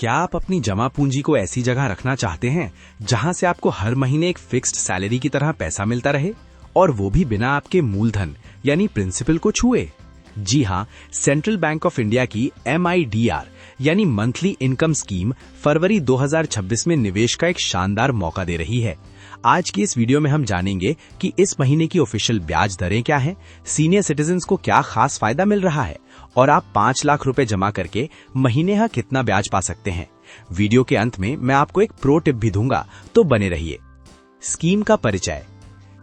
क्या आप अपनी जमा पूंजी को ऐसी जगह रखना चाहते हैं जहां से आपको हर महीने एक फिक्स्ड सैलरी की तरह पैसा मिलता रहे और वो भी बिना आपके मूलधन यानी प्रिंसिपल को छुए? जी हाँ, सेंट्रल बैंक ऑफ इंडिया की MIDR यानी मंथली इनकम स्कीम फरवरी 2026 में निवेश का एक शानदार मौका दे रही है। आज की इस वीडियो में हम जानेंगे कि इस महीने की ऑफिशियल ब्याज दरें क्या हैं, सीनियर सिटीजन्स को क्या खास फायदा मिल रहा है और आप 5 लाख रुपए जमा करके महीने कितना ब्याज पा सकते हैं। वीडियो के अंत में मैं आपको एक प्रो टिप भी दूंगा, तो बने रहिए। स्कीम का परिचय।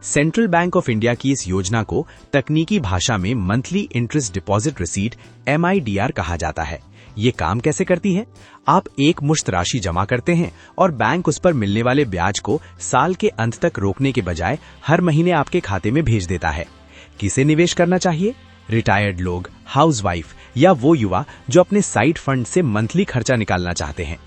सेंट्रल बैंक ऑफ इंडिया की इस योजना को तकनीकी भाषा में monthly interest deposit receipt MIDR कहा जाता है। ये काम कैसे करती है? आप एक मुश्त राशि जमा करते हैं और बैंक उस पर मिलने वाले ब्याज को साल के अंत तक रोकने के बजाय हर महीने आपके खाते में भेज देता है। किसे निवेश करना चाहिए? रिटायर्ड लोग, हाउसवाइफ या वो युवा जो अपने साइड फंड से मंथली खर्चा निकालना चाहते हैं।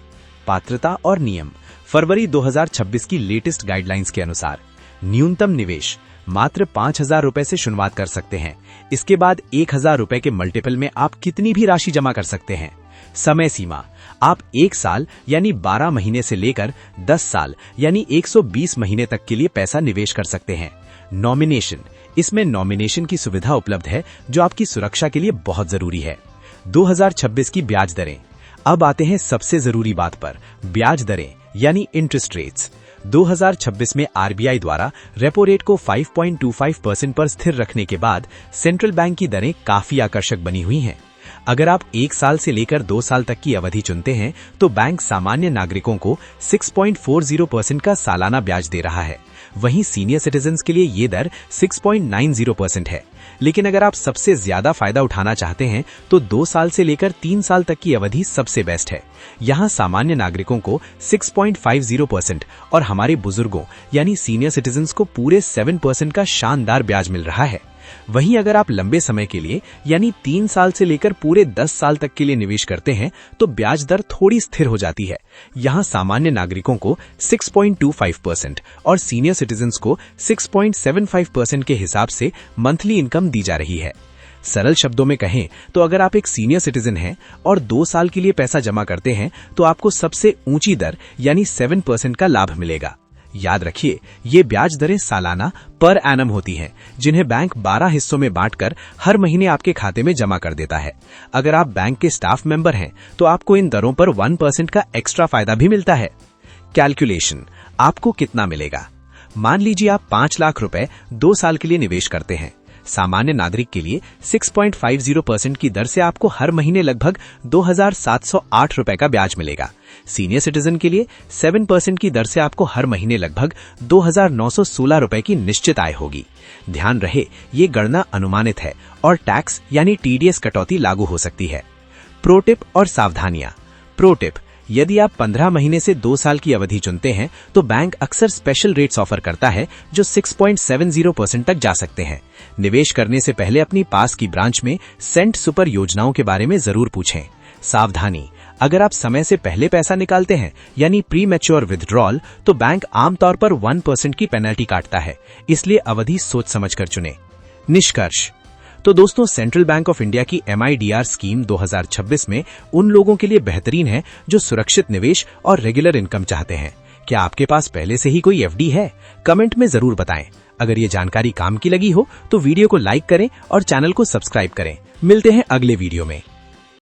पात्रता और नियम। फरवरी 2026 की लेटेस्ट गाइडलाइंस के अनुसार न्यूनतम निवेश मात्र 5,000 रुपए से शुरुआत कर सकते हैं। इसके बाद 1,000 रुपए के मल्टीपल में आप कितनी भी राशि जमा कर सकते हैं। समय सीमा, आप 1 साल यानी 12 महीने से लेकर 10 साल यानी 120 महीने तक के लिए पैसा निवेश कर सकते हैं। नॉमिनेशन, इसमें नॉमिनेशन की सुविधा उपलब्ध है जो आपकी सुरक्षा के लिए बहुत जरूरी है। 2026 की ब्याज दरें। अब आते हैं सबसे जरूरी बात पर, ब्याज दरें यानी इंटरेस्ट रेट्स। 2026 में RBI द्वारा रेपो रेट को 5.25% पर स्थिर रखने के बाद सेंट्रल बैंक की दरें काफी आकर्षक बनी हुई हैं। अगर आप 1 साल से लेकर 2 साल तक की अवधि चुनते हैं तो बैंक सामान्य नागरिकों को 6.40% का सालाना ब्याज दे रहा है। वहीं सीनियर सिटीजन्स के लिए ये दर 6.90% है। लेकिन अगर आप सबसे ज्यादा फायदा उठाना चाहते हैं तो 2 साल से लेकर 3 साल तक की अवधि सबसे बेस्ट है। यहाँ सामान्य नागरिकों को 6.50% और हमारे बुजुर्गों यानी सीनियर सिटीजन्स को पूरे 7% का शानदार ब्याज मिल रहा है। वहीं अगर आप लंबे समय के लिए यानी 3 साल से लेकर पूरे 10 साल तक के लिए निवेश करते हैं तो ब्याज दर थोड़ी स्थिर हो जाती है। यहाँ सामान्य नागरिकों को 6.25% और सीनियर सिटीजन्स को 6.75% के हिसाब से मंथली इनकम दी जा रही है। सरल शब्दों में कहें तो अगर आप एक सीनियर सिटीजन हैं और 2 साल के लिए पैसा जमा करते हैं तो आपको सबसे ऊंची दर यानी 7% का लाभ मिलेगा। याद रखिए, ये ब्याज दरें सालाना पर एनम होती हैं, जिन्हें बैंक 12 हिस्सों में बांटकर हर महीने आपके खाते में जमा कर देता है। अगर आप बैंक के स्टाफ मेंबर हैं तो आपको इन दरों पर 1% का एक्स्ट्रा फायदा भी मिलता है। कैलकुलेशन, आपको कितना मिलेगा? मान लीजिए आप 5 लाख रुपए 2 साल के लिए निवेश करते हैं। सामान्य नागरिक के लिए 6.50% की दर से आपको हर महीने लगभग 2,708 रुपए का ब्याज मिलेगा। सीनियर सिटीजन के लिए 7% की दर से आपको हर महीने लगभग 2,916 रुपए की निश्चित आय होगी। ध्यान रहे, ये गणना अनुमानित है और टैक्स यानी TDS कटौती लागू हो सकती है। प्रो टिप और सावधानियां। प्रो टिप, यदि आप 15 महीने से 2 साल की अवधि चुनते हैं तो बैंक अक्सर स्पेशल रेट्स ऑफर करता है जो 6.70% तक जा सकते हैं। निवेश करने से पहले अपनी पास की ब्रांच में सेंट सुपर योजनाओं के बारे में जरूर पूछें। सावधानी, अगर आप समय से पहले पैसा निकालते हैं यानी प्री मैच्योर विथड्रॉल तो बैंक आमतौर पर 1% की पेनल्टी काटता है, इसलिए अवधि सोच समझकर चुनें। निष्कर्ष, तो दोस्तों, सेंट्रल बैंक ऑफ इंडिया की MIDR स्कीम 2026 में उन लोगों के लिए बेहतरीन है जो सुरक्षित निवेश और रेगुलर इनकम चाहते हैं। क्या आपके पास पहले से ही कोई FD है? कमेंट में जरूर बताएं। अगर ये जानकारी काम की लगी हो तो वीडियो को लाइक करें और चैनल को सब्सक्राइब करें। मिलते हैं अगले वीडियो में।